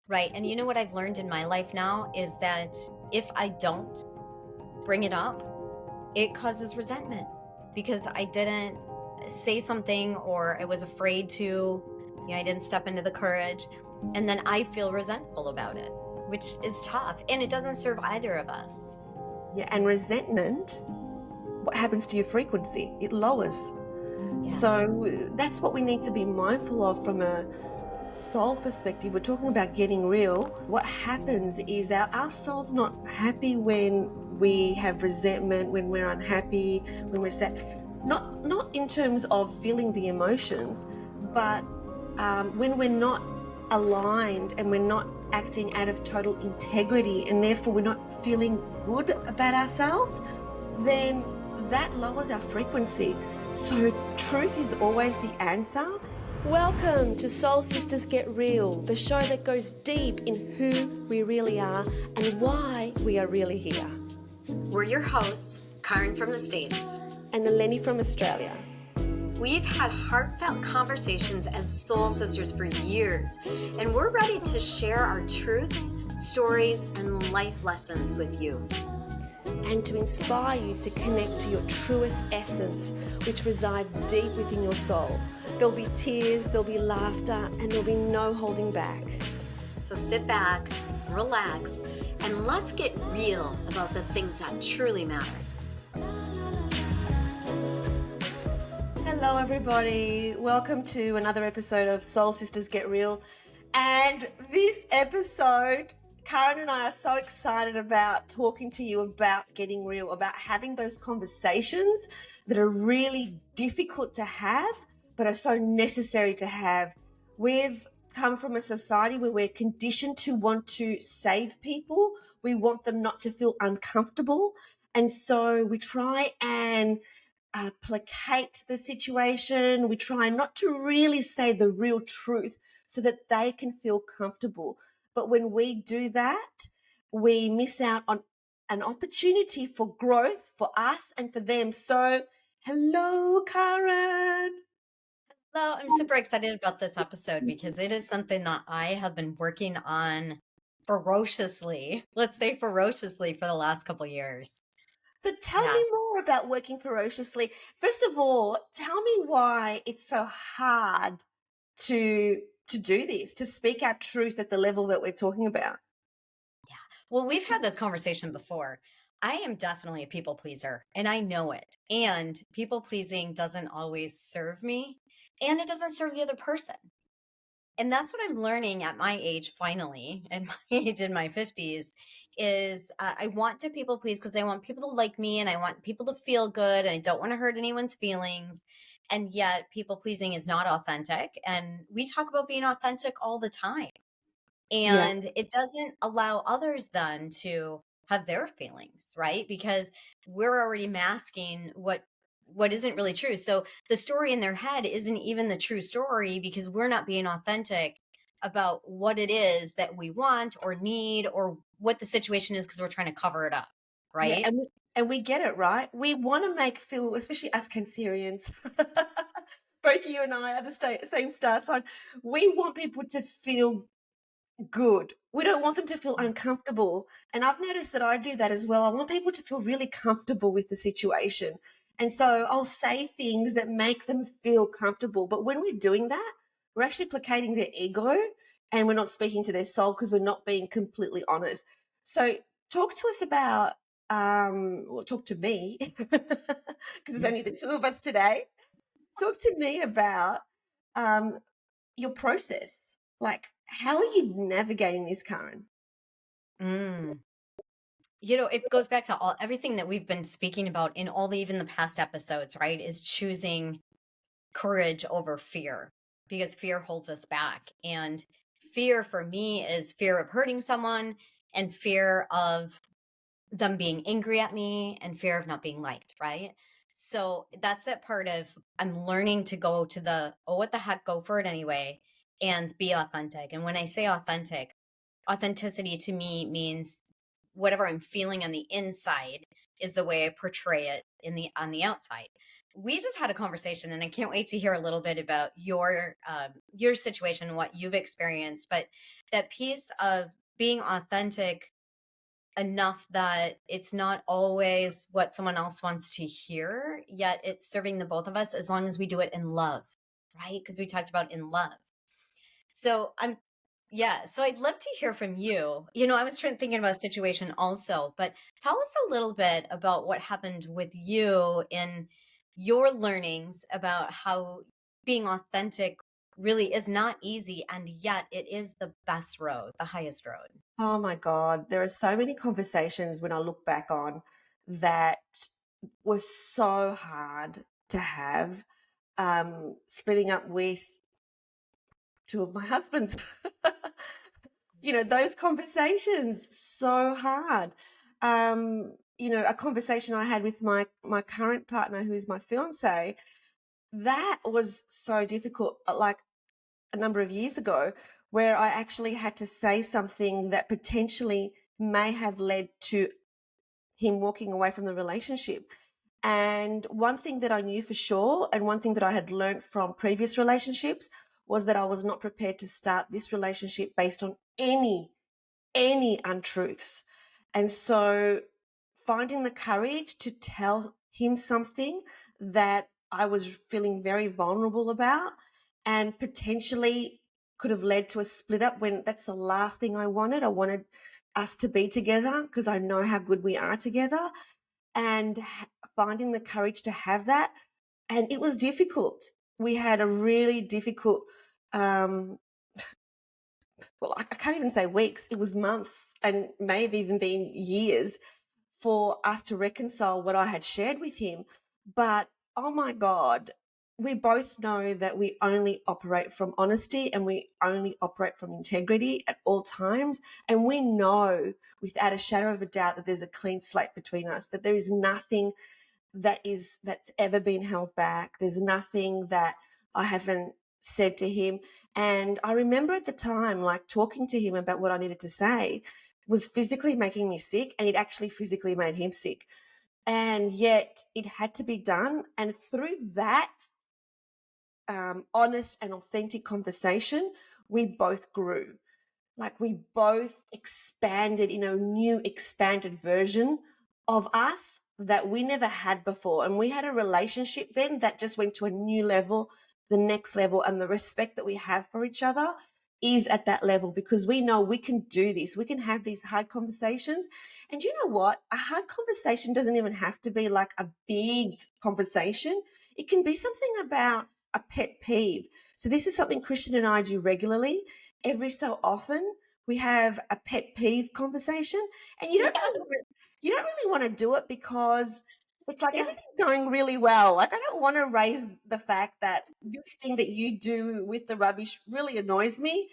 Right. And you know what I've learned in my life now is that if I don't bring it up, it causes resentment because I didn't say something or I was afraid to, I didn't step into the courage. And then I feel resentful about it, which is tough. And it doesn't serve either of us. Yeah, and resentment, what happens to your frequency? It lowers. Yeah. So that's what we need to be mindful of from a soul perspective. We're talking about getting real. What happens is that our soul's not happy when we have resentment, when we're unhappy, when we're sad. Not in terms of feeling the emotions, but when we're not aligned and we're not acting out of total integrity, and therefore we're not feeling good about ourselves, then that lowers our frequency. So truth is always the answer. Welcome to Soul Sisters Get Real, the show that goes deep in who we really are and why we are really here. We're your hosts, Caryn from the States. And Eleni from Australia. We've had heartfelt conversations as soul sisters for years, and we're ready to share our truths, stories, and life lessons with you. And to inspire you to connect to your truest essence, which resides deep within your soul. There'll be tears, there'll be laughter, and there'll be no holding back. So sit back, relax, and let's get real about the things that truly matter. Hello, everybody. Welcome to another episode of Soul Sisters Get Real. And this episode, Caryn and I are so excited about talking to you about getting real, about having those conversations that are really difficult to have, but are so necessary to have. We've come from a society where we're conditioned to want to save people. We want them not to feel uncomfortable. And so we try and placate the situation. We try not to really say the real truth so that they can feel comfortable. But when we do that, we miss out on an opportunity for growth for us and for them. So, hello, Caryn. Hello, I'm super excited about this episode because it is something that I have been working on ferociously, let's say ferociously, for the last couple of years. So tell Yeah. me more about working ferociously. First of all, tell me why it's so hard to do this, to speak our truth at the level that we're talking about. Well, we've had this conversation before. I am definitely a people pleaser and I know it. And people pleasing doesn't always serve me and it doesn't serve the other person. And that's what I'm learning at my age, finally, at my age in my 50s, is I want to people please because I want people to like me and I want people to feel good and I don't want to hurt anyone's feelings. And yet, people pleasing is not authentic. And we talk about being authentic all the time. Yeah. And it doesn't allow others then to have their feelings, right? Because we're already masking what isn't really true. So the story in their head isn't even the true story because we're not being authentic about what it is that we want or need or what the situation is because we're trying to cover it up, Yeah, right? and we get it, right? We want to make feel, especially us Cancerians. Both you and I are the same star sign. We want people to feel good. We don't want them to feel uncomfortable. And I've noticed that I do that as well. I want people to feel really comfortable with the situation. And so I'll say things that make them feel comfortable. But when we're doing that, we're actually placating their ego and we're not speaking to their soul because we're not being completely honest. So talk to us about, well, talk to me because there's only the two of us today. Talk to me about your process. Like, how are you navigating this, Caryn? Mm. It goes back to everything that we've been speaking about in even the past episodes, right? Is choosing courage over fear because fear holds us back. And fear for me is fear of hurting someone and fear of them being angry at me and fear of not being liked, right? So that's that part of I'm learning to go to the, oh, what the heck, go for it anyway and be authentic. And when I say authentic, authenticity to me means whatever I'm feeling on the inside is the way I portray it on the outside. we just had a conversation, and I can't wait to hear a little bit about your situation, what you've experienced. But that piece of being authentic enough that it's not always what someone else wants to hear, yet it's serving the both of us as long as we do it in love, right? Because we talked about in love. So yeah, so I'd love to hear from you. I was thinking about a situation also, but tell us a little bit about what happened with you in your learnings about how being authentic really is not easy, and yet it is the best road, the highest road. Oh my God, there are so many conversations when I look back on that was so hard to have. Splitting up with two of my husbands. Those conversations, so hard. A conversation I had with my current partner, who is my fiance, that was so difficult, like a number of years ago, where I actually had to say something that potentially may have led to him walking away from the relationship. And one thing that I knew for sure, and one thing that I had learned from previous relationships, was that I was not prepared to start this relationship based on any untruths. And so finding the courage to tell him something that I was feeling very vulnerable about and potentially could have led to a split up, when that's the last thing I wanted. I wanted us to be together because I know how good we are together, and finding the courage to have that. And it was difficult. We had a really difficult, well, I can't even say weeks, it was months and may have even been years for us to reconcile what I had shared with him. But oh my God, we both know that we only operate from honesty and we only operate from integrity at all times. And we know without a shadow of a doubt that there's a clean slate between us, that there is nothing that's ever been held back. There's nothing that I haven't said to him. And I remember at the time, like, talking to him about what I needed to say was physically making me sick, and it actually physically made him sick. And yet it had to be done. And through that honest and authentic conversation, we both grew. Like, we both expanded in a new expanded version of us that we never had before. And we had a relationship then that just went to a new level, the next level. And the respect that we have for each other is at that level, because we know we can do this. We can have these hard conversations. And you know what? A hard conversation doesn't even have to be like a big conversation. It can be something about a pet peeve. So this is something Christian and I do regularly. Every so often we have a pet peeve conversation, and Yes. you don't really want to do it because it's like Yes. everything's going really well. Like, I don't want to raise the fact that this thing that you do with the rubbish really annoys me.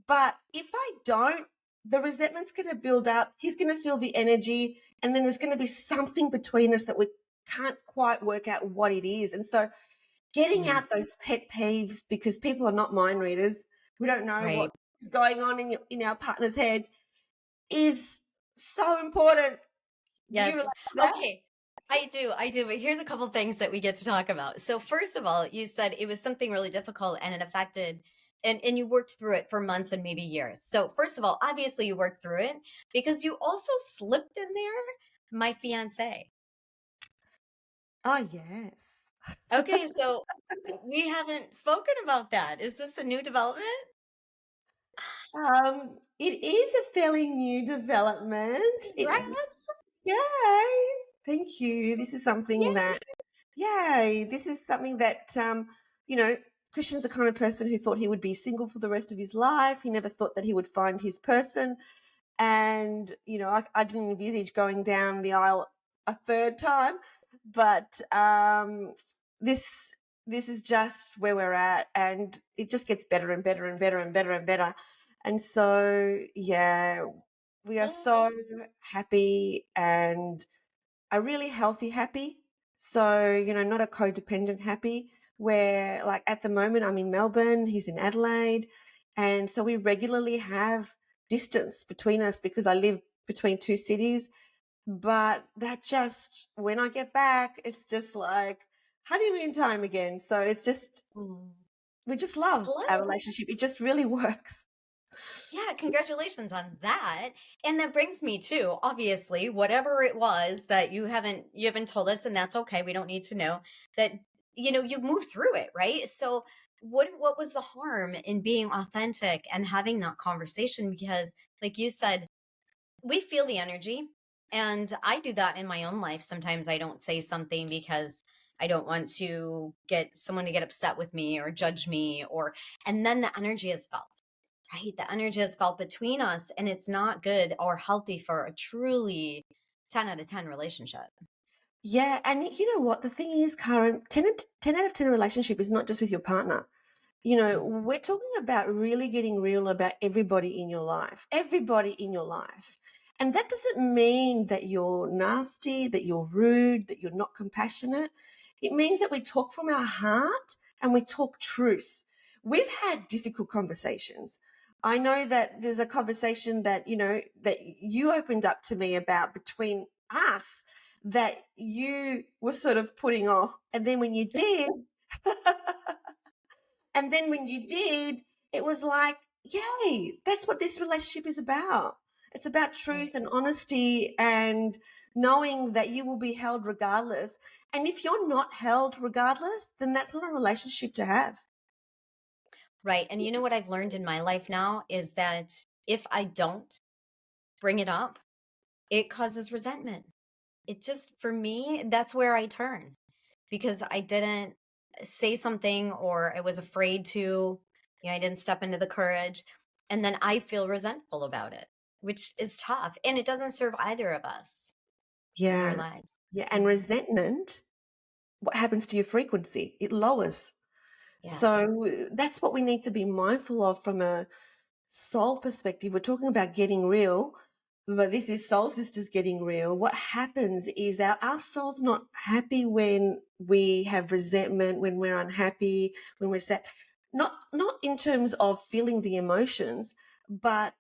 But if I don't, the resentment's going to build up. He's going to feel the energy, and then there's going to be something between us that we can't quite work out what it is. And so getting Mm, out those pet peeves, because people are not mind readers. We don't know what right. is going on in our partner's heads, is so important. Do you relate Yes. to that? Okay. I do. But here's a couple things that we get to talk about. So first of all, you said it was something really difficult and it affected and you worked through it for months and maybe years. So first of all, obviously you worked through it because you also slipped in there my fiance. Oh, yes. Okay, so we haven't spoken about that. Is this a new development? It is a fairly new development. Congrats. Yay! Thank you. This is something Yay. that, yay! This is something that, you know, Christian's the kind of person who thought he would be single for the rest of his life. He never thought that he would find his person. And, I didn't envisage going down the aisle a third time, but this this is just where we're at, and it just gets better and better and better and better and better. And so, yeah, we are so happy, and a really healthy happy. So, not a codependent happy, where, like, at the moment I'm in Melbourne, he's in Adelaide. And so we regularly have distance between us because I live between two cities. But that just, when I get back, it's just like, honeymoon time again. So it's just, Mm. we just love I love our it. relationship. It just really works. Yeah, congratulations on that. And that brings me to obviously whatever it was that you haven't told us, and that's okay. We don't need to know that you moved through it, right? So what was the harm in being authentic and having that conversation? Because like you said, we feel the energy, and I do that in my own life. Sometimes I don't say something because I don't want to get someone to get upset with me or judge me, and then the energy is felt, right? The energy is felt between us, and it's not good or healthy for a truly 10 out of 10 relationship. Yeah. And you know what? The thing is, Karen, 10 out of 10 relationship is not just with your partner. Mm. We're talking about really getting real about everybody in your life. And that doesn't mean that you're nasty, that you're rude, that you're not compassionate. It means that we talk from our heart and we talk truth. We've had difficult conversations. I know that there's a conversation that, that you opened up to me about between us that you were sort of putting off. And then when you did, And then when you did, it was like, yay, that's what this relationship is about. It's about Right. truth and honesty and knowing that you will be held regardless. And if you're not held regardless, then that's not a relationship to have. Right. And you know what I've learned in my life now is that if I don't bring it up, it causes resentment. It just, for me, that's where I turn because I didn't say something or I was afraid to. I didn't step into the courage. And then I feel resentful about it, which is tough. And it doesn't serve either of us in our Yeah. lives. Yeah. And Mhm. resentment, what happens to your frequency? It lowers. Yeah. So that's what we need to be mindful of from a soul perspective. We're talking about getting real, but this is Soul Sisters getting real. What happens is that our soul's not happy when we have resentment, when we're unhappy, when we're sad. Not in terms of feeling the emotions, but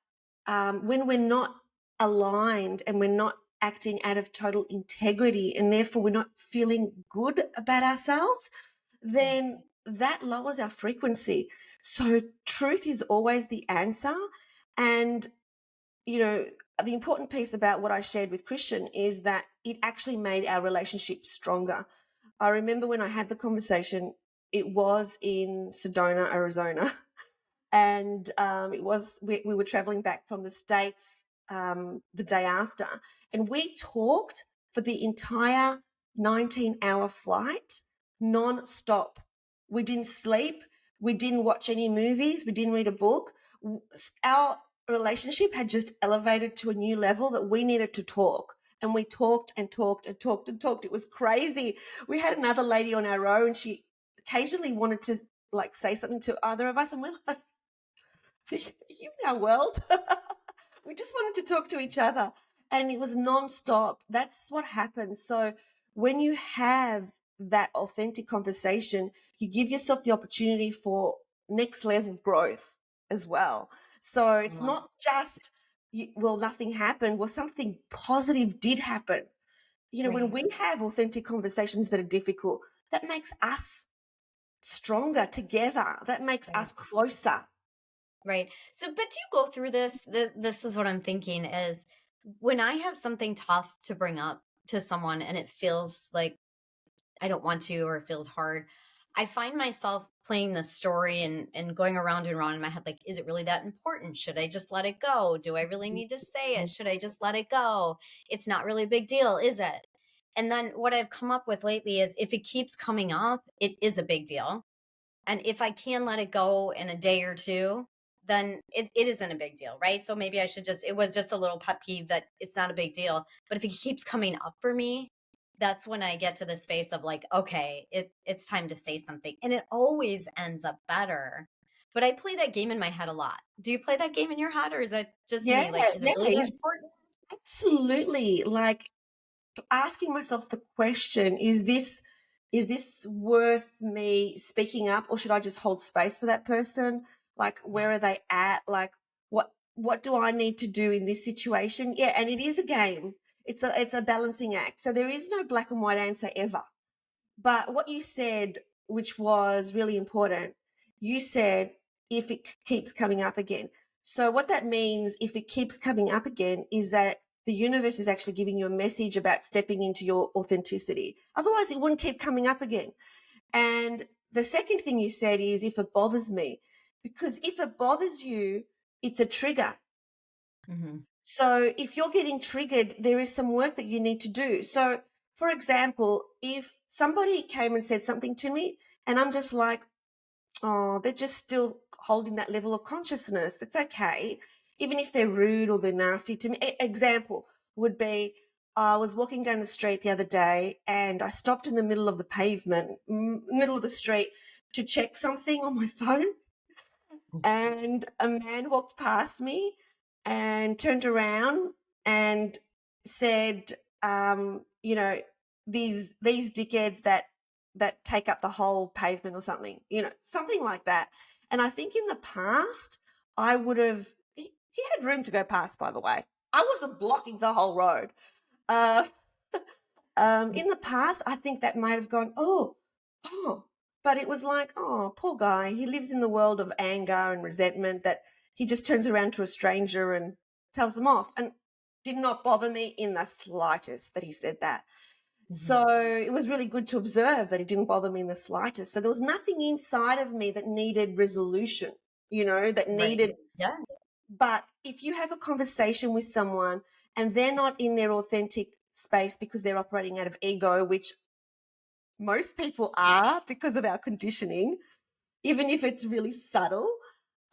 when we're not aligned and we're not acting out of total integrity, and therefore we're not feeling good about ourselves, Right. then that lowers our frequency. So truth is always the answer. And, you know, the important piece about what I shared with Christian is that it actually made our relationship stronger. I remember when I had the conversation, it was in Sedona, Arizona. And we were traveling back from the States the day after. And we talked for the entire 19-hour flight non-stop. We didn't sleep. We didn't watch any movies. We didn't read a book. Our relationship had just elevated to a new level that we needed to talk. And we talked and talked and talked and talked. It was crazy. We had another lady on our row and she occasionally wanted to like say something to either of us. And we're like, you in our world. We just wanted to talk to each other. And it was non-stop. That's what happens. So when you have that authentic conversation, you give yourself the opportunity for next level growth as well. So it's Love not just, well, nothing happened. Well, something positive did happen. When Right. we have authentic conversations that are difficult, that makes us stronger together. That makes Right. us closer. Right. So, but do you go through this? This is what I'm thinking is when I have something tough to bring up to someone and it feels like I don't want to or it feels hard, I find myself playing this story and going around and around in my head like, is it really that important? Should I just let it go? Do I really need to say it? Should I just let it go? It's not really a big deal, is it? And then what I've come up with lately is if it keeps coming up, it is a big deal. And if I can let it go in a day or two, then it isn't a big deal, right? So maybe I should it was just a little pet peeve that it's not a big deal. But if it keeps coming up for me, that's when I get to the space of like, okay, it's time to say something. And it always ends up better. But I play that game in my head a lot. Do you play that game in your head or is it just Yeah, me? Like, is it yeah, really that important? absolutely. Like asking myself the question, is this worth me speaking up or should I just hold space for that person? Like Yeah. where are they at? Like what do I need to do in this situation? Yeah, and it is a game. It's a balancing act. So there is no black and white answer ever. But what you said, which was really important, you said if it keeps coming up again. So what that means, if it keeps coming up again, is that the universe is actually giving you a message about stepping into your authenticity. Otherwise, it wouldn't keep coming up again. And the second thing you said is if it bothers me, because if it bothers you, it's a trigger. Mm-hmm. So if you're getting triggered, there is some work that you need to do. So, for example, if somebody came and said something to me and I'm just like, oh, they're just still holding that level of consciousness, it's okay. Even if they're rude or they're nasty to me. Example would be I was walking down the street the other day and I stopped in the middle of the pavement, middle of the street to check something on my phone. And a man walked past me and turned around and said, you know, these dickheads that take up the whole pavement or something, something like that. And I think in the past, I would have. He had room to go past, by the way. I wasn't blocking the whole road. Uh, in the past, I think that might have gone, oh, but it was like, oh, poor guy. He lives in the world of anger and resentment that he just turns around to a stranger and tells them off. And did not bother me in the slightest that he said that. Mm-hmm. So it was really good to observe that it didn't bother me in the slightest. So there was nothing inside of me that needed resolution, that Right. needed. Yeah. But if you have a conversation with someone and they're not in their authentic space because they're operating out of ego, which most people are because of our conditioning, even if it's really subtle,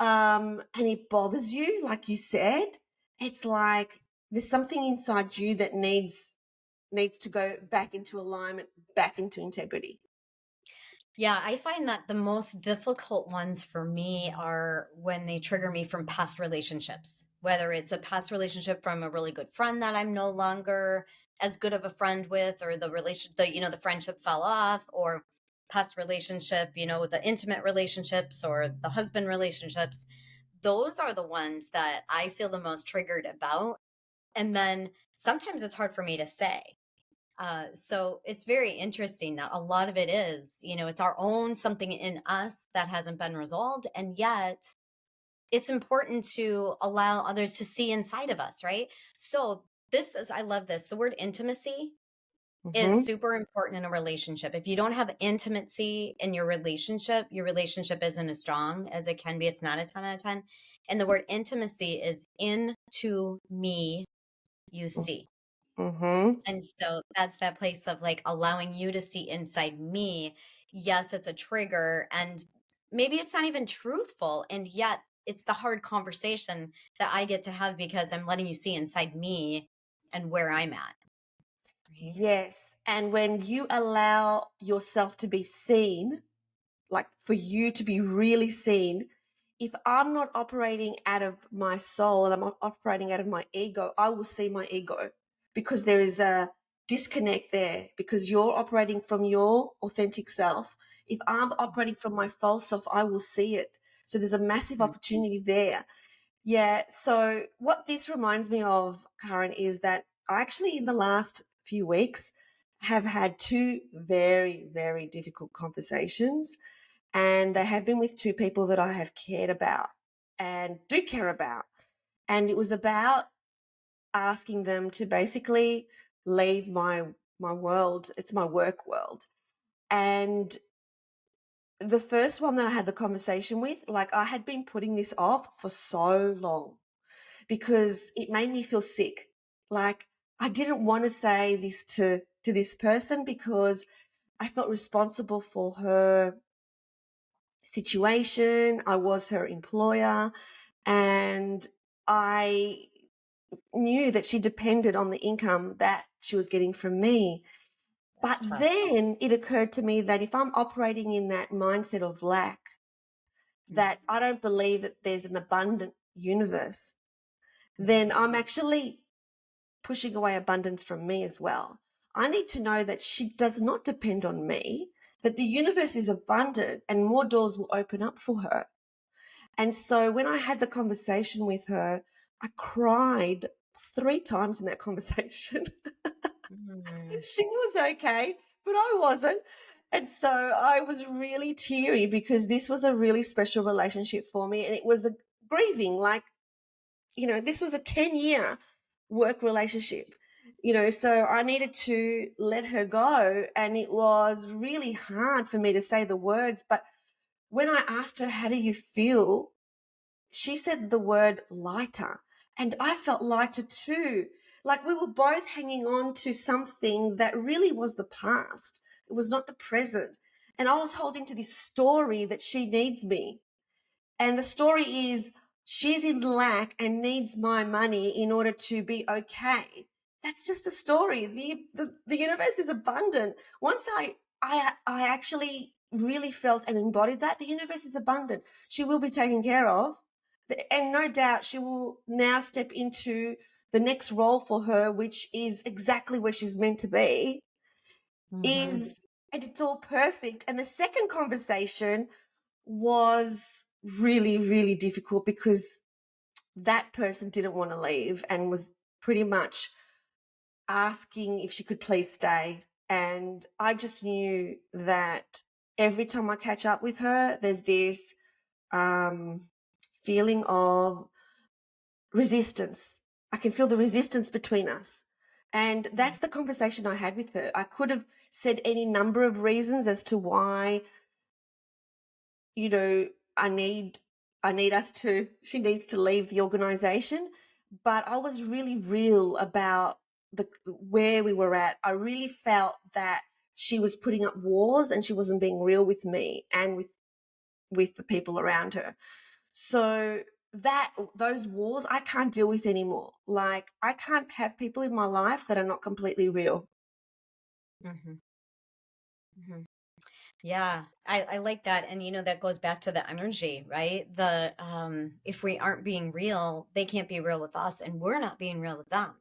and it bothers you, like you said, it's like there's something inside you that needs to go back into alignment, back into integrity. Yeah, I find that the most difficult ones for me are when they trigger me from past relationships, whether it's a past relationship from a really good friend that I'm no longer as good of a friend with, or the friendship fell off, or past relationship, with the intimate relationships or the husband relationships. Those are the ones that I feel the most triggered about. And then sometimes it's hard for me to say. So it's very interesting that a lot of it is, it's our own something in us that hasn't been resolved. And yet it's important to allow others to see inside of us, right? So I love this. The word intimacy is Mm-hmm. super important in a relationship. If you don't have intimacy in your relationship isn't as strong as it can be. It's not a 10 out of 10. And the word intimacy is into me, you see. Mm-hmm. And so that's that place of like allowing you to see inside me. Yes, it's a trigger and maybe it's not even truthful. And yet it's the hard conversation that I get to have because I'm letting you see inside me and where I'm at. Right. Yes. And when you allow yourself to be seen, like for you to be really seen, if I'm not operating out of my soul and I'm operating out of my ego, I will see my ego because there is a disconnect there because you're operating from your authentic self. If I'm operating from my false self, I will see it. So there's a massive Mhm. opportunity there. Yeah. So what this reminds me of, Caryn, is that I actually, in the last few weeks, have had two very, very difficult conversations. And they have been with two people that I have cared about and do care about. And it was about asking them to basically leave my world. It's my work world. And the first one that I had the conversation with, like I had been putting this off for so long because it made me feel sick. Like I didn't want to say this to this person because I felt responsible for her situation. I was her employer and I knew that she depended on the income that she was getting from me. But That's tough. then it occurred to me that if I'm operating in that mindset of lack, Mm. that I don't believe that there's an abundant universe, then I'm actually pushing away abundance from me as well. I need to know that she does not depend on me, that the universe is abundant and more doors will open up for her. And so when I had the conversation with her, I cried 3 times in that conversation. Mm. She was okay, but I wasn't. And so I was really teary because this was a really special relationship for me. And it was a grieving, like, this was a 10-year work relationship, so I needed to let her go. And it was really hard for me to say the words. But when I asked her, how do you feel? She said the word lighter. And I felt lighter too. Like we were both hanging on to something that really was the past. It was not the present. And I was holding to this story that she needs me. And the story is she's in lack and needs my money in order to be okay. That's just a story. The universe is abundant. Once I actually really felt and embodied that, the universe is abundant. She will be taken care of. And no doubt she will now step into the next role for her, which is exactly where she's meant to be. Mm-hmm. Is and it's all perfect. And the second conversation was really, really difficult because that person didn't want to leave and was pretty much asking if she could please stay. And I just knew that every time I catch up with her, there's this feeling of resistance. I can feel the resistance between us. And that's the conversation I had with her. I could have said any number of reasons as to why, you know, I need she needs to leave the organization. But I was really real about where we were at. I really felt that she was putting up walls and she wasn't being real with me and with the people around her. So those walls I can't deal with anymore. Like I can't have people in my life that are not completely real. Mm-hmm. Mm-hmm. Yeah, I like that. And that goes back to the energy, right? If we aren't being real, they can't be real with us and we're not being real with them.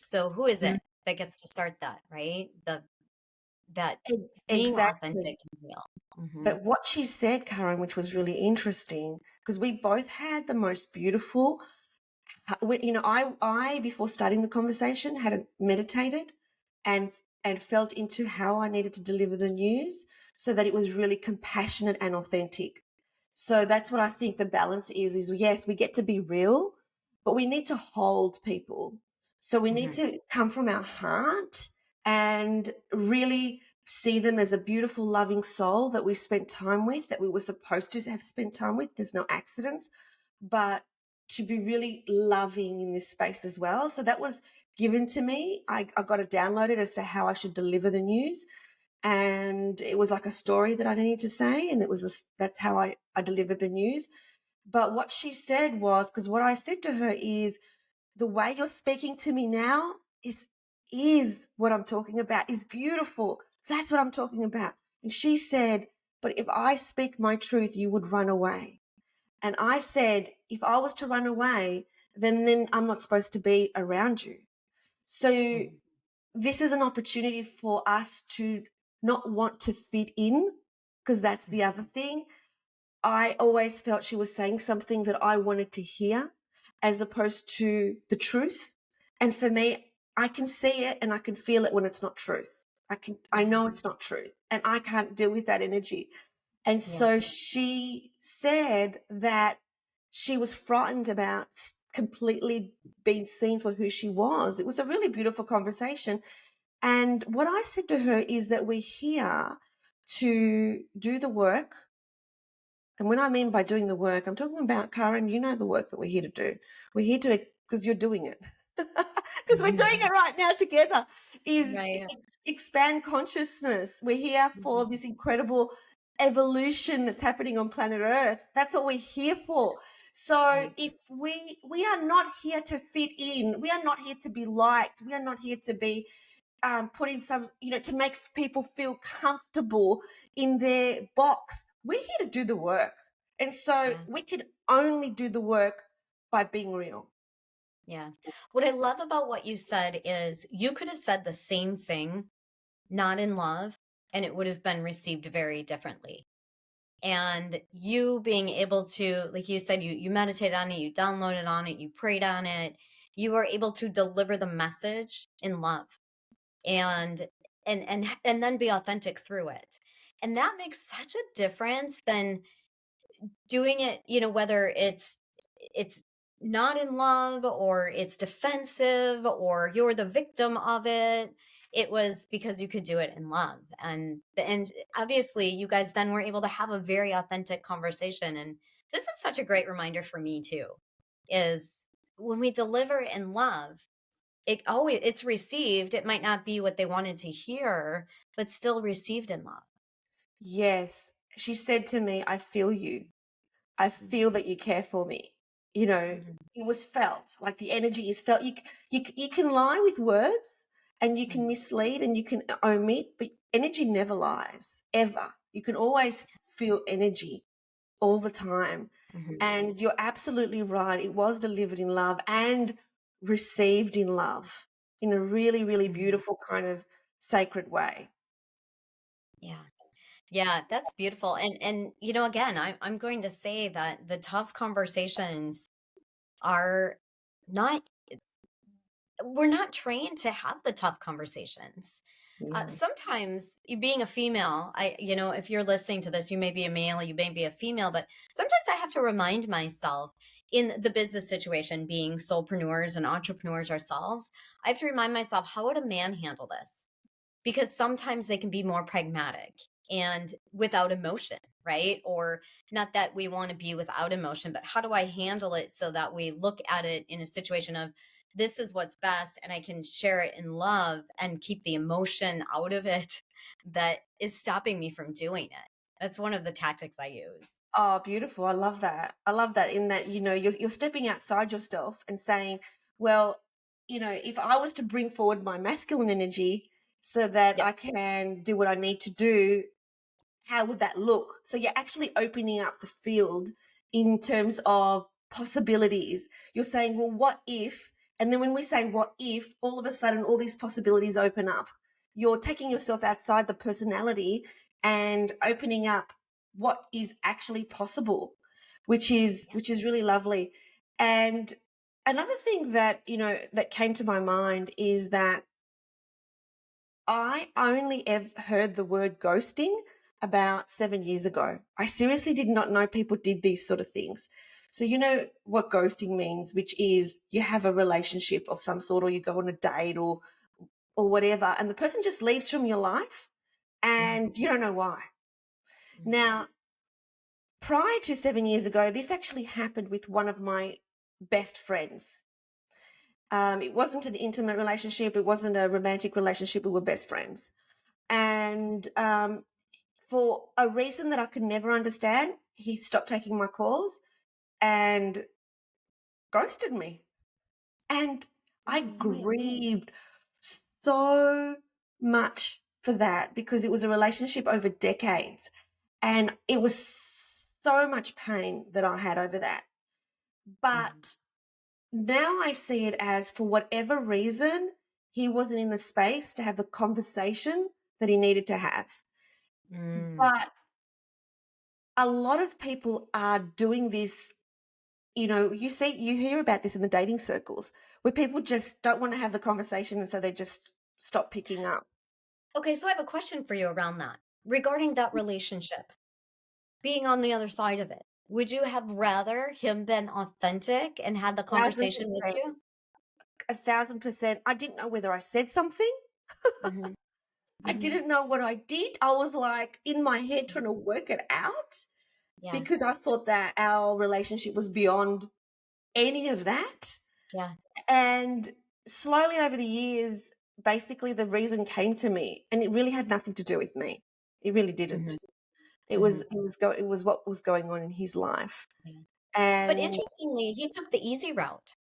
So who is it that gets to start that, right? That being Exactly. authentic and real. Hmm. But what she said, Karen, which was really interesting, because we both had the most beautiful, I before starting the conversation had meditated and felt into how I needed to deliver the news so that it was really compassionate and authentic. So that's what I think the balance is yes, we get to be real, but we need to hold people. So we need Hmm. to come from our heart and really see them as a beautiful, loving soul that we spent time with, that we were supposed to have spent time with. There's no accidents, but to be really loving in this space as well. So that was given to me. I got it downloaded as to how I should deliver the news. And it was like a story that I needed to say. And that's how I delivered the news. But what she said was, because what I said to her is, the way you're speaking to me now is what I'm talking about, is beautiful. That's what I'm talking about. And she said, but if I speak my truth, you would run away. And I said, if I was to run away, then I'm not supposed to be around you. So Hmm. this is an opportunity for us to not want to fit in, because that's the other thing. I always felt she was saying something that I wanted to hear as opposed to the truth. And for me, I can see it and I can feel it when it's not truth. I know it's not truth and I can't deal with that energy. And Yeah. so she said that she was frightened about completely being seen for who she was. It was a really beautiful conversation. And what I said to her is that we're here to do the work. And when I mean by doing the work, I'm talking about, Caryn, you know the work that we're here to do. We're here to, because you're doing it. Because we're doing it right now together, is Right. expand consciousness. We're here for this incredible evolution that's happening on planet Earth. That's what we're here for. So Right. if we are not here to fit in, we are not here to be liked, we are not here to be put in some, to make people feel comfortable in their box. We're here to do the work. And so Yeah. we can only do the work by being real. Yeah. What I love about what you said is you could have said the same thing, not in love, and it would have been received very differently. And you being able to, like you said, you meditated on it, you downloaded on it, you prayed on it, you were able to deliver the message in love and and then be authentic through it. And that makes such a difference than doing it, whether it's not in love or it's defensive or you're the victim of it. It was because you could do it in love. And obviously you guys then were able to have a very authentic conversation. And this is such a great reminder for me too, is when we deliver in love, it's received. It might not be what they wanted to hear, but still received in love. Yes. She said to me, I feel you. I feel that you care for me. You know, Mhm, it was felt, like the energy is felt. You can lie with words and you can mhm, mislead and you can omit, but energy never lies, ever. You can always feel energy all the time. mhm, And you're absolutely right. It was delivered in love and received in love in a really, really mhm. beautiful kind of sacred way. Yeah. Yeah, that's beautiful. And again, I'm going to say that the tough conversations are not we're not trained to have the tough conversations. Yeah. Sometimes being a female, if you're listening to this, you may be a male, you may be a female, but sometimes I have to remind myself in the business situation, being solopreneurs and entrepreneurs ourselves, I have to remind myself, how would a man handle this? Because sometimes they can be more pragmatic and without emotion, right? Or not that we want to be without emotion, but how do I handle it so that we look at it in a situation of this is what's best and I can share it in love and keep the emotion out of it that is stopping me from doing it. That's one of the tactics I use. Oh, beautiful. I love that. I love that in that, you're stepping outside yourself and saying, well, if I was to bring forward my masculine energy so that Yep. I can do what I need to do, how would that look? So you're actually opening up the field in terms of possibilities. You're saying, well, what if? And then when we say what if, all of a sudden all these possibilities open up. You're taking yourself outside the personality and opening up what is actually possible, Yeah. which is really lovely. And another thing that, that came to my mind is that I only ever heard the word ghosting about 7 years ago. I seriously did not know people did these sort of things. So, you know what ghosting means, which is you have a relationship of some sort, or you go on a date or whatever, and the person just leaves from your life Mhm, and you don't know why. mhm, Now, prior to 7 years ago, this actually happened with one of my best friends. It wasn't an intimate relationship, it wasn't a romantic relationship, we were best friends. And for a reason that I could never understand, he stopped taking my calls and ghosted me. And I oh, right. grieved so much for that because it was a relationship over decades. And it was so much pain that I had over that. Mhm, But now I see it as for whatever reason, he wasn't in the space to have the conversation that he needed to have. mm. But a lot of people are doing this. You hear about this in the dating circles where people just don't want to have the conversation and so they just stop picking up. Okay, so I have a question for you around that. Regarding that relationship, being on the other side of it, would you have rather him been authentic and had the Thousand conversation with percent, you? 1,000%. I didn't know whether I said something. Mhm, I mhm, didn't know what I did. I was like in my head trying to work it out yeah, because I thought that our relationship was beyond any of that. yeah, And slowly over the years, basically the reason came to me and it really had nothing to do with me. It really didn't. mhm, It mhm, was it was what was going on in his life. yeah. But And interestingly, he took the easy route,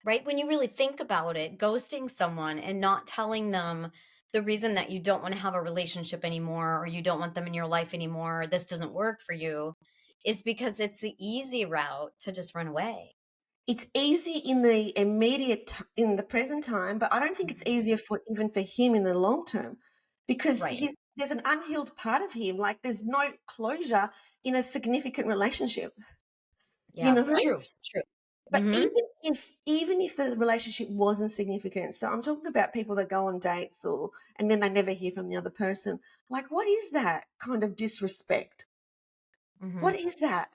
right? When you really think about it, ghosting someone and not telling them the reason that you don't want to have a relationship anymore or you don't want them in your life anymore, or this doesn't work for you, is because it's the easy route to just run away. it's easy in the in the present time, but I don't think it's Mhm. easier for even for him in the long term because Right. there's an unhealed part of him. Like there's no closure in a significant relationship. You Yeah. know? True. True. But Mhm. even if the relationship wasn't significant, so I'm talking about people that go on dates and then they never hear from the other person. Like, what is that kind of disrespect? Mhm. What is that?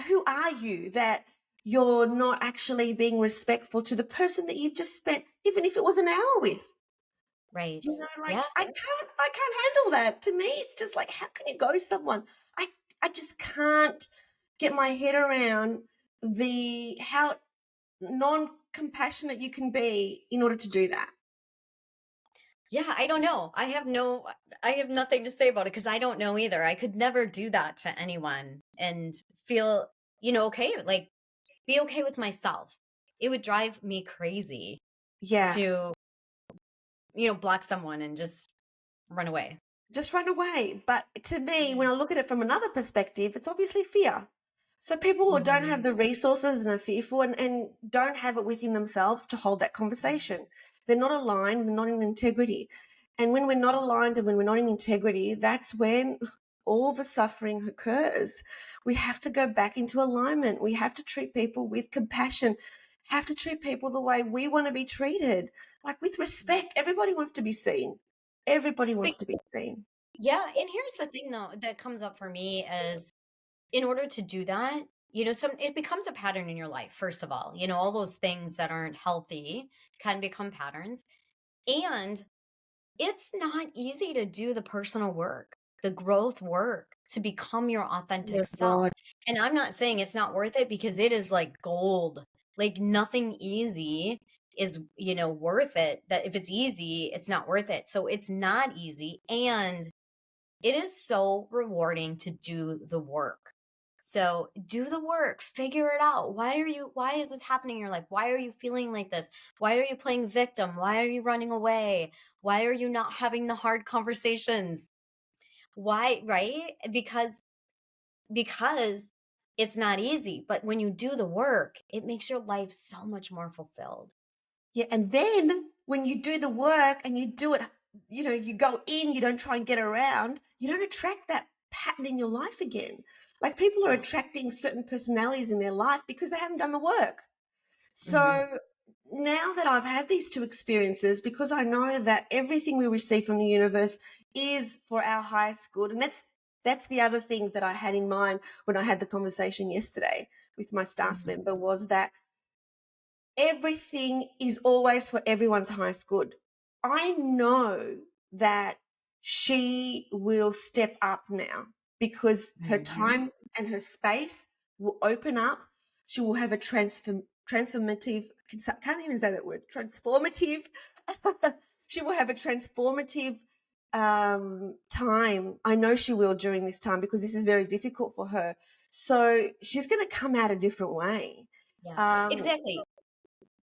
Who are you that you're not actually being respectful to the person that you've just spent, even if it was an hour with? Right. Like Yeah. I can't handle that. To me, it's just like, how can you go someone? I I just can't get my head around the how non-compassionate you can be in order to do that. Yeah, I don't know. I have nothing to say about it because I don't know either. I could never do that to anyone and feel, okay, like be okay with myself. It would drive me crazy Yeah, to, block someone and just run away. just run away. But to me, Yeah. when I look at it from another perspective, it's obviously fear. So people who don't have Mhm. the resources and are fearful and don't have it within themselves to hold that conversation. They're not aligned, they're not in integrity. And when we're not aligned and when we're not in integrity, that's when all the suffering occurs. We have to go back into alignment. We have to treat people with compassion, have to treat people the way we want to be treated, like with respect. Everybody wants to be seen. Everybody But wants to be seen. yeah, and here's the thing though that comes up for me is in order to do that, it becomes a pattern in your life, first of all. All those things that aren't healthy can become patterns. And it's not easy to do the personal work, the growth work to become your authentic Yes, self. God. And I'm not saying it's not worth it because it is like gold. Like nothing easy is, worth it. That if it's easy, it's not worth it. So it's not easy. And it is so rewarding to do the work. So do the work, figure it out. Why is this happening in your life? Why are you feeling like this? Why are you playing victim? Why are you running away? Why are you not having the hard conversations? Why, right? Because it's not easy, but when you do the work, it makes your life so much more fulfilled. Yeah, and then when you do the work and you do it, you go in, you don't try and get around, you don't attract that pattern in your life again. Like people are Yeah. attracting certain personalities in their life because they haven't done the work. Mhm. So now that I've had these two experiences, because I know that everything we receive from the universe is for our highest good, and that's the other thing that I had in mind when I had the conversation yesterday with my staff Mhm. member was that everything is always for everyone's highest good. I know that she will step up now because her Mhm. time and her space will open up. She will have a transformative, can't even say that word, transformative. She will have a transformative time. I know she will during this time because this is very difficult for her. So she's going to come out a different way. Yeah. Um, Exactly.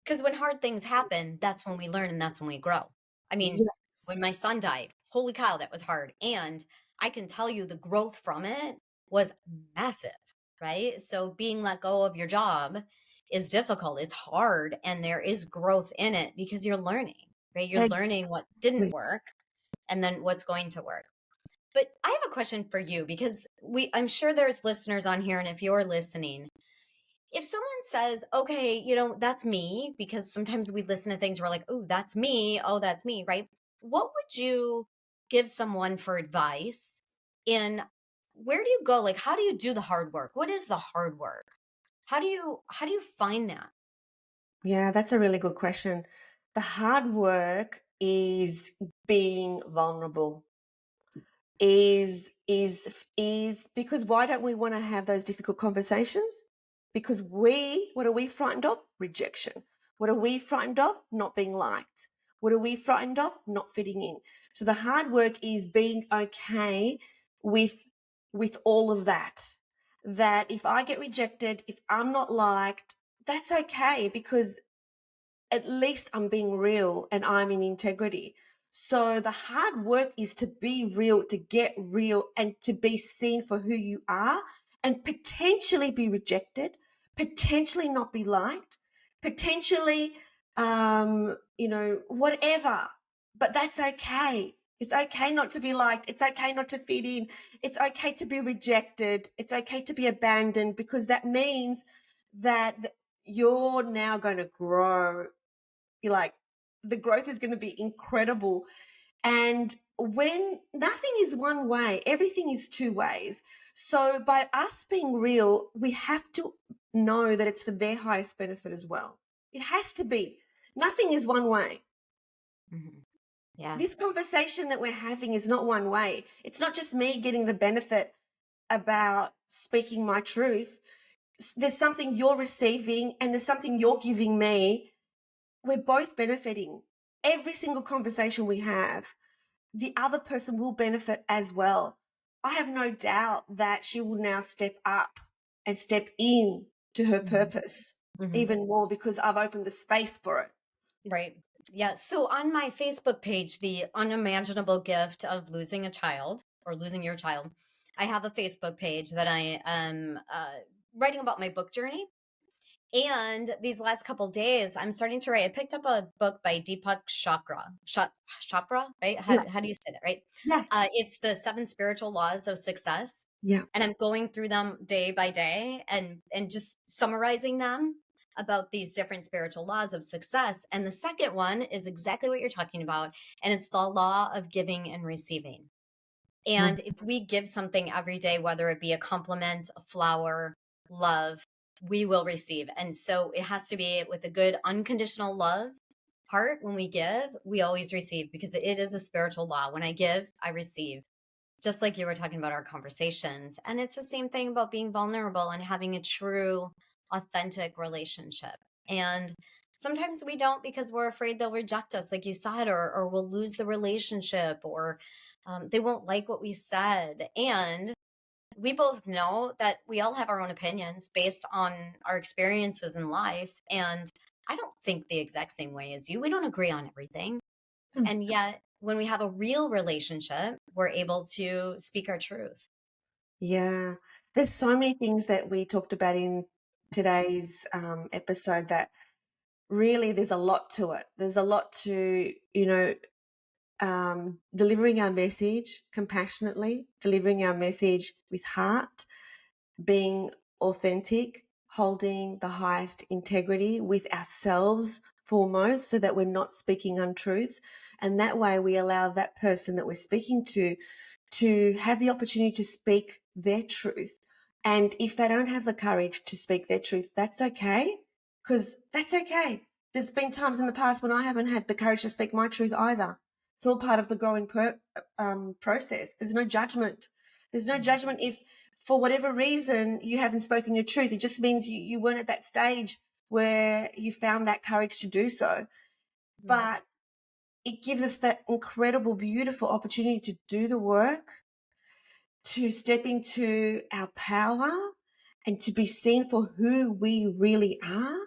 Because when hard things happen, that's when we learn and that's when we grow. I mean, yes. when my son died, holy cow, that was hard. And I can tell you the growth from it was massive, right? So being let go of your job is difficult. It's hard and there is growth in it because you're learning, right? You're learning what didn't work and then what's going to work. But I have a question for you because I'm sure there's listeners on here and if you're listening, if someone says, okay, that's me, because sometimes we listen to things, we're like, oh, that's me. Oh, that's me, right? What would you give someone for advice? And where do you go? Like, how do you do the hard work? What is the hard work? How do you find that? Yeah, that's a really good question. The hard work is being vulnerable. Is because why don't we want to have those difficult conversations? Because what are we frightened of? Rejection. What are we frightened of? Not being liked. What are we frightened of? Not fitting in. So the hard work is being okay with with all of that. That if I get rejected, if I'm not liked, that's okay because at least I'm being real and I'm in integrity. So the hard work is to be real, to get real, and to be seen for who you are and potentially be rejected, potentially not be liked, potentially, whatever. But that's okay. It's okay not to be liked. It's okay not to fit in. It's okay to be rejected. It's okay to be abandoned because that means that you're now going to grow. You're like, the growth is going to be incredible. And when nothing is one way, everything is two ways. So by us being real, we have to know that it's for their highest benefit as well. It has to be. Nothing is one way. Mhm. Yeah. This conversation that we're having is not one way. It's not just me getting the benefit about speaking my truth. There's something you're receiving and there's something you're giving me. We're both benefiting. Every single conversation we have, the other person will benefit as well. I have no doubt that she will now step up and step in to her Mhm. purpose Mhm. even more because I've opened the space for it. Right. Yeah. So on my Facebook page, The Unimaginable Gift of Losing a Child or Losing Your Child, I have a Facebook page that I am writing about my book journey. And these last couple days, I'm starting to write. I picked up a book by Deepak Chopra, right? Yeah. How do you say that, right? Yeah. It's the 7 Spiritual Laws of Success. Yeah. And I'm going through them day by day and just summarizing them about these different spiritual laws of success. And the second one is exactly what you're talking about, and it's the law of giving and receiving. Mm. And if we give something every day, whether it be a compliment, a flower, love, we will receive. And so it has to be with a good unconditional love heart. When we give, we always receive because it is a spiritual law. When I give, I receive, just like you were talking about our conversations. And it's the same thing about being vulnerable and having a true, authentic relationship. And sometimes we don't because we're afraid they'll reject us, like you said, or we'll lose the relationship, or they won't like what we said. And we both know that we all have our own opinions based on our experiences in life. And I don't think the exact same way as you. We don't agree on everything. Mm. And yet, when we have a real relationship, we're able to speak our truth. Yeah. There's so many things that we talked about in today's episode that really there's a lot to it. There's a lot to, delivering our message compassionately, delivering our message with heart, being authentic, holding the highest integrity with ourselves foremost so that we're not speaking untruths. And that way we allow that person that we're speaking to have the opportunity to speak their truth. And if they don't have the courage to speak their truth, that's okay, because that's okay. There's been times in the past when I haven't had the courage to speak my truth either. It's all part of the growing process. There's no judgment. There's no judgment if, for whatever reason, you haven't spoken your truth. It just means you weren't at that stage where you found that courage to do so. Mhm. But it gives us that incredible, beautiful opportunity to do the work, to step into our power and to be seen for who we really are.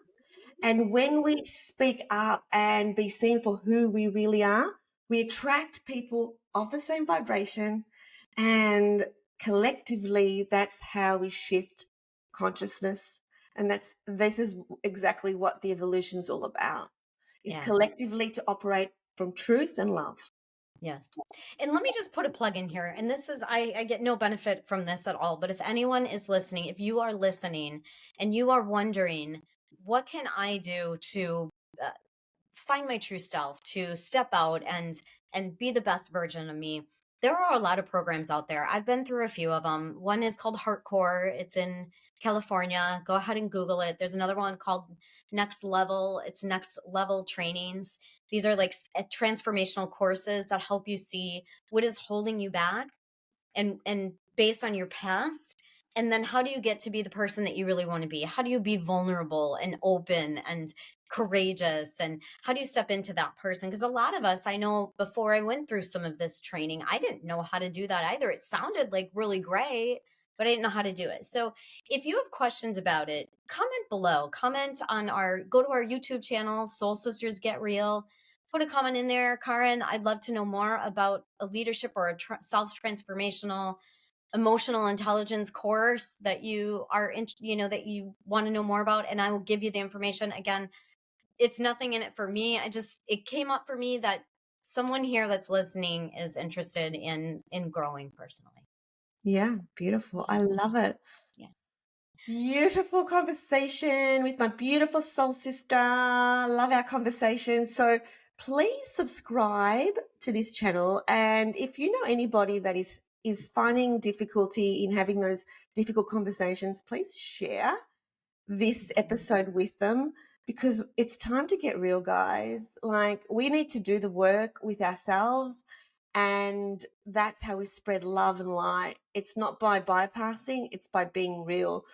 And when we speak up and be seen for who we really are, we attract people of the same vibration. And collectively, that's how we shift consciousness. And this is exactly what the evolution is all about, is Yeah. collectively to operate from truth and love. Yes. And let me just put a plug in here. And this is, I get no benefit from this at all. But if anyone is listening, if you are listening and you are wondering, what can I do to uh, find my true self, to step out and be the best version of me? There are a lot of programs out there. I've been through a few of them. One is called Hardcore. It's in California. Go ahead and Google it. There's another one called Next Level. It's Next Level Trainings. These are like transformational courses that help you see what is holding you back and based on your past, and then how do you get to be the person that you really want to be? How do you be vulnerable and open and courageous, and how do you step into that person? Because a lot of us, I know, before I went through some of this training, I didn't know how to do that either. It sounded like really great, but I didn't know how to do it. So if you have questions about it, comment below. Comment on go to our YouTube channel, Soul Sisters Get Real. Put a comment in there, Caryn. I'd love to know more about a leadership or a self-transformational emotional intelligence course that you are in, that you want to know more about, and I will give you the information. Again, it's nothing in it for me. It came up for me that someone here that's listening is interested in growing personally. Yeah, beautiful. I love it. Yeah. beautiful conversation with my beautiful soul sister. Love our conversation. So please subscribe to this channel. And if you know anybody that is finding difficulty in having those difficult conversations, please share this episode with them, because it's time to get real, guys. Like, we need to do the work with ourselves, and that's how we spread love and light. It's not by bypassing, it's by being real.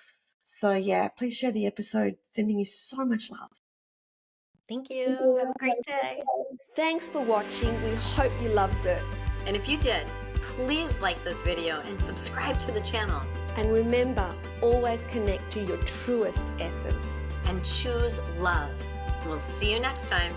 So yeah, please share the episode. Sending you so much love. Thank you. Have a great day. Thanks for watching. We hope you loved it. And if you did, please like this video and subscribe to the channel. And remember, always connect to your truest essence. And choose love. We'll see you next time.